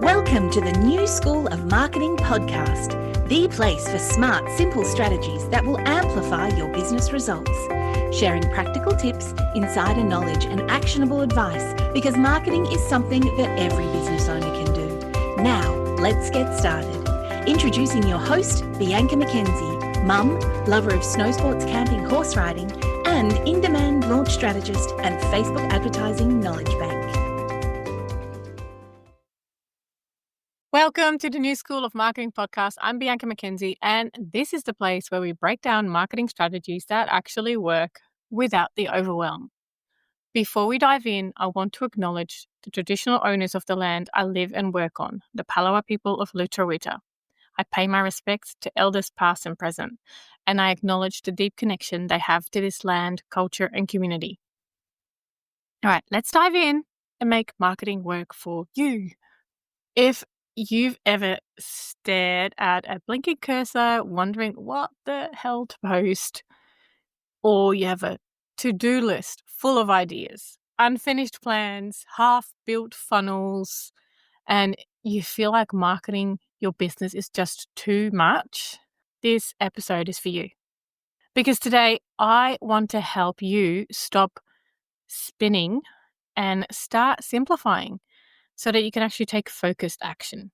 Welcome to the New School of Marketing podcast, the place for smart, simple strategies that will amplify your business results. Sharing practical tips, insider knowledge, and actionable advice because marketing is something that every business owner can do. Now, let's get started. Introducing your host, Bianca McKenzie, mum, lover of snow sports, camping, horse riding, and in-demand launch strategist and Facebook advertising knowledge bank. Welcome to the New School of Marketing podcast. I'm Bianca McKenzie, and this is the place where we break down marketing strategies that actually work without the overwhelm. Before we dive in, I want to acknowledge the traditional owners of the land I live and work on, the Palawa people of Lutruwita. I pay my respects to elders past and present, and I acknowledge the deep connection they have to this land, culture, and community. All right, let's dive in and make marketing work for you. If you've ever stared at a blinking cursor, wondering what the hell to post, or you have a to-do list full of ideas, unfinished plans, half-built funnels, and you feel like marketing your business is just too much, this episode is for you. Because today I want to help you stop spinning and start simplifying so that you can actually take focused action.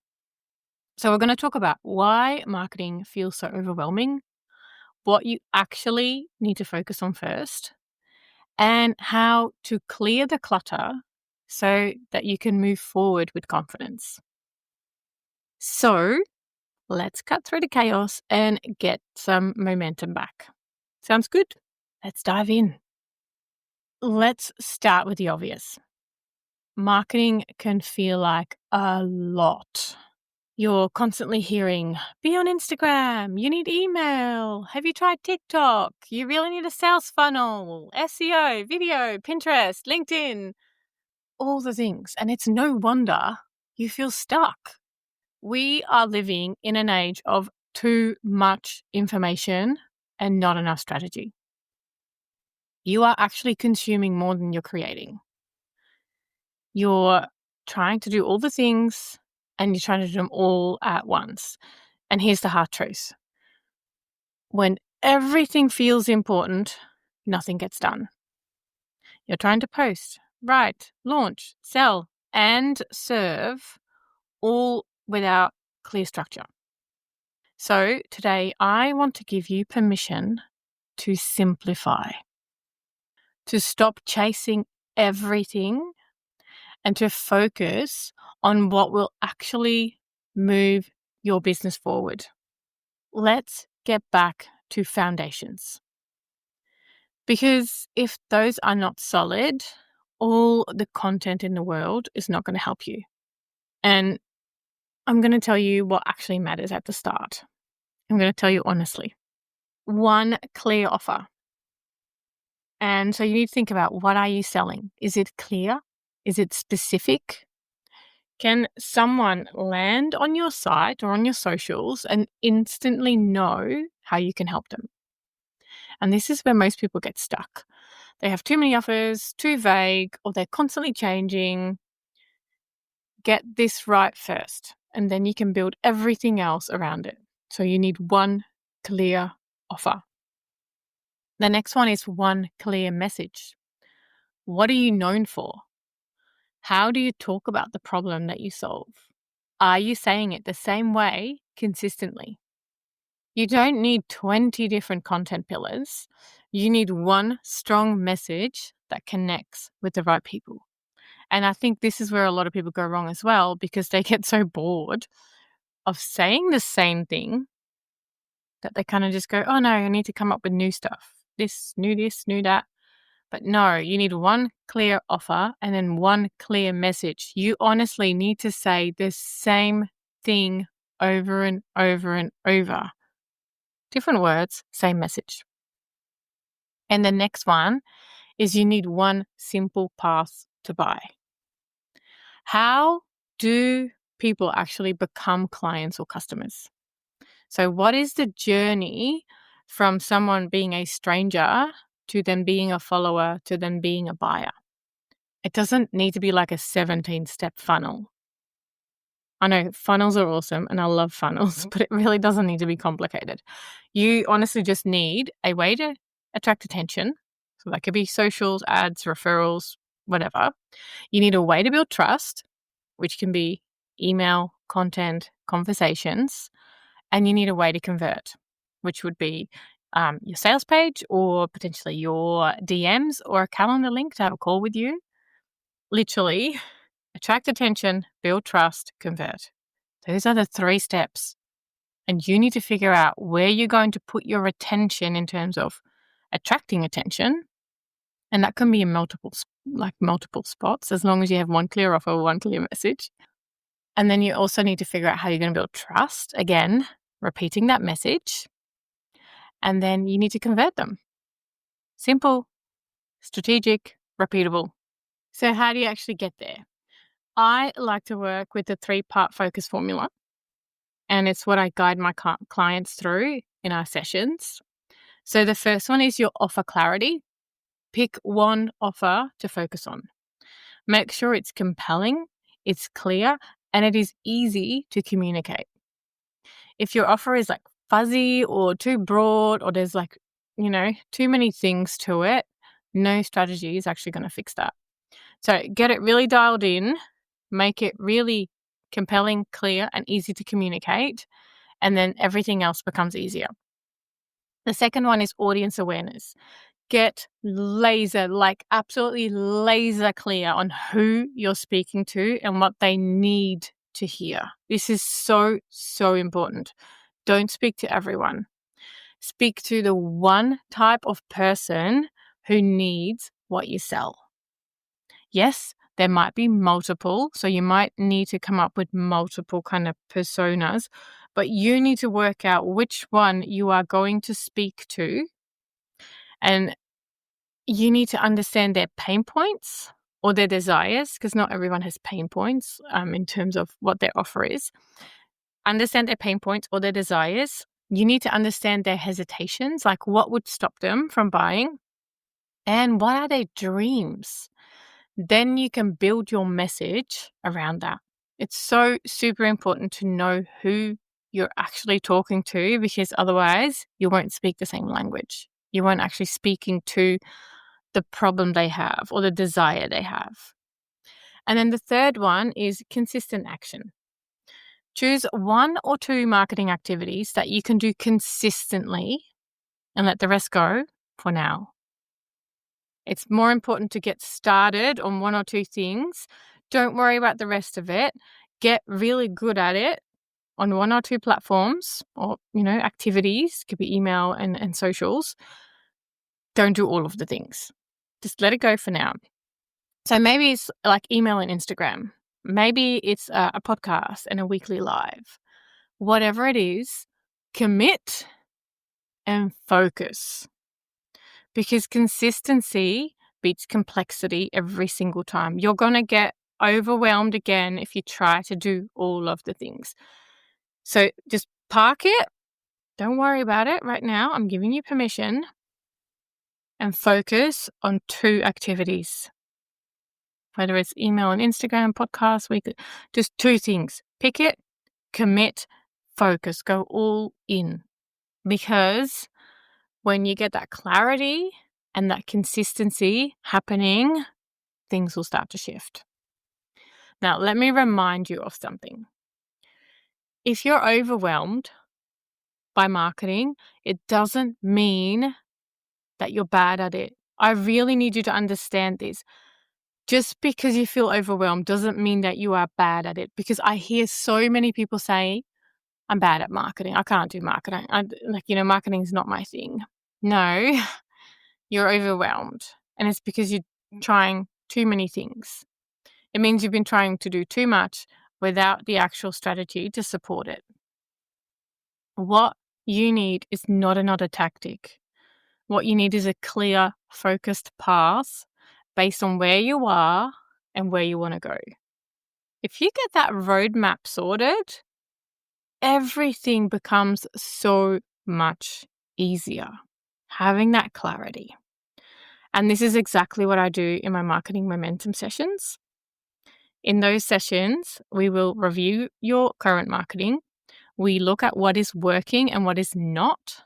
So we're going to talk about why marketing feels so overwhelming, what you actually need to focus on first, and how to clear the clutter so that you can move forward with confidence. So let's cut through the chaos and get some momentum back. Sounds good? Let's dive in. Let's start with the obvious. Marketing can feel like a lot. You're constantly hearing, be on Instagram, you need email, have you tried TikTok, you really need a sales funnel, SEO, video, Pinterest, LinkedIn, all the things. And it's no wonder you feel stuck. We are living in an age of too much information and not enough strategy. You are actually consuming more than you're creating. You're trying to do all the things and you're trying to do them all at once. And here's the hard truth. When everything feels important, nothing gets done. You're trying to post, write, launch, sell, and serve, all without clear structure. So today I want to give you permission to simplify, to stop chasing everything and to focus on what will actually move your business forward. Let's get back to foundations. Because if those are not solid, all the content in the world is not going to help you. And I'm going to tell you what actually matters at the start. I'm going to tell you honestly. One clear offer. And so you need to think about, what are you selling? Is it clear? Is it specific? Can someone land on your site or on your socials and instantly know how you can help them? And this is where most people get stuck. They have too many offers, too vague, or they're constantly changing. Get this right first, and then you can build everything else around it. So you need one clear offer. The next one is one clear message. What are you known for? How do you talk about the problem that you solve? Are you saying it the same way consistently? You don't need 20 different content pillars. You need one strong message that connects with the right people. And I think this is where a lot of people go wrong as well, because they get so bored of saying the same thing that they kind of just go, oh no, I need to come up with new stuff. This, new that. But no, you need one clear offer and then one clear message. You honestly need to say the same thing over and over and over. Different words, same message. And the next one is you need one simple path to buy. How do people actually become clients or customers? So what is the journey from someone being a stranger to them being a follower to them being a buyer? It doesn't need to be like a 17-step funnel. I know funnels are awesome and I love funnels, but it really doesn't need to be complicated. You honestly just need a way to attract attention. So that could be socials, ads, referrals, whatever. You need a way to build trust, which can be email, content, conversations. And you need a way to convert, which would be your sales page or potentially your DMs or a calendar link to have a call with you. Literally, attract attention, build trust, convert. Those are the 3 steps. And you need to figure out where you're going to put your attention in terms of attracting attention. And that can be in multiple spots, as long as you have one clear offer or one clear message. And then you also need to figure out how you're going to build trust. Again, repeating that message. And then you need to convert them. Simple, strategic, repeatable. So how do you actually get there? I like to work with the 3-part focus formula. And it's what I guide my clients through in our sessions. So the first one is your offer clarity. Pick one offer to focus on. Make sure it's compelling, it's clear, and it is easy to communicate. If your offer is like fuzzy or too broad, or there's too many things to it, no strategy is actually going to fix that. So get it really dialed in, make it really compelling, clear, and easy to communicate, and then everything else becomes easier. The second one is audience awareness. Get absolutely laser clear on who you're speaking to and what they need to hear. This is so, so important. Don't speak to everyone. Speak to the one type of person who needs what you sell. Yes, there might be multiple, so you might need to come up with multiple kind of personas, but you need to work out which one you are going to speak to, and you need to understand their pain points or their desires, because not everyone has pain points in terms of what their offer is. Understand their pain points or their desires. You need to understand their hesitations, like what would stop them from buying, and what are their dreams. Then you can build your message around that. It's so super important to know who you're actually talking to, because otherwise you won't speak the same language. You won't actually speaking to the problem they have or the desire they have. And then the third one is consistent action. Choose 1 or 2 marketing activities that you can do consistently and let the rest go for now. It's more important to get started on 1 or 2 things. Don't worry about the rest of it. Get really good at it on 1 or 2 platforms or, activities. Could be email and socials. Don't do all of the things. Just let it go for now. So maybe it's like email and Instagram. Maybe it's a podcast and a weekly live. Whatever it is, commit and focus. Because consistency beats complexity every single time. You're going to get overwhelmed again if you try to do all of the things. So just park it. Don't worry about it right now. I'm giving you permission. And focus on 2 activities. Whether it's email and Instagram, podcast, weekly, just 2 things. Pick it, commit, focus, go all in. Because when you get that clarity and that consistency happening, things will start to shift. Now, let me remind you of something. If you're overwhelmed by marketing, it doesn't mean that you're bad at it. I really need you to understand this. Just because you feel overwhelmed doesn't mean that you are bad at it, because I hear so many people say, I'm bad at marketing. I can't do marketing. Marketing is not my thing. No, you're overwhelmed. And it's because you're trying too many things. It means you've been trying to do too much without the actual strategy to support it. What you need is not another tactic. What you need is a clear, focused path based on where you are and where you want to go. If you get that roadmap sorted, everything becomes so much easier. Having that clarity. And this is exactly what I do in my marketing momentum sessions. In those sessions, we will review your current marketing. We look at what is working and what is not,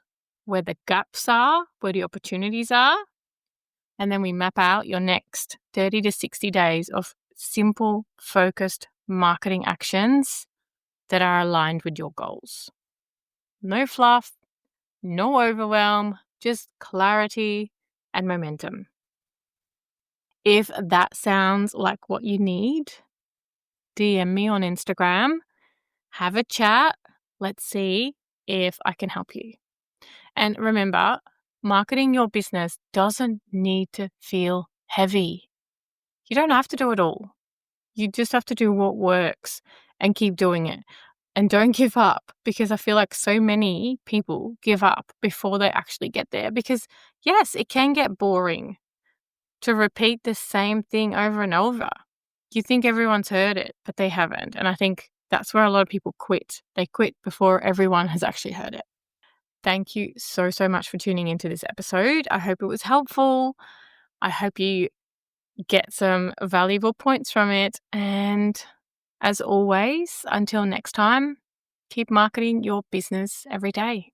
where the gaps are, where the opportunities are. And then we map out your next 30 to 60 days of simple, focused marketing actions that are aligned with your goals. No fluff, no overwhelm, just clarity and momentum. If that sounds like what you need, DM me on Instagram, have a chat. Let's see if I can help you. And remember, marketing your business doesn't need to feel heavy. You don't have to do it all. You just have to do what works and keep doing it. And don't give up, because I feel like so many people give up before they actually get there. Because yes, it can get boring to repeat the same thing over and over. You think everyone's heard it, but they haven't. And I think that's where a lot of people quit. They quit before everyone has actually heard it. Thank you so much for tuning into this episode. I hope it was helpful. I hope you get some valuable points from it. And as always, until next time, keep marketing your business every day.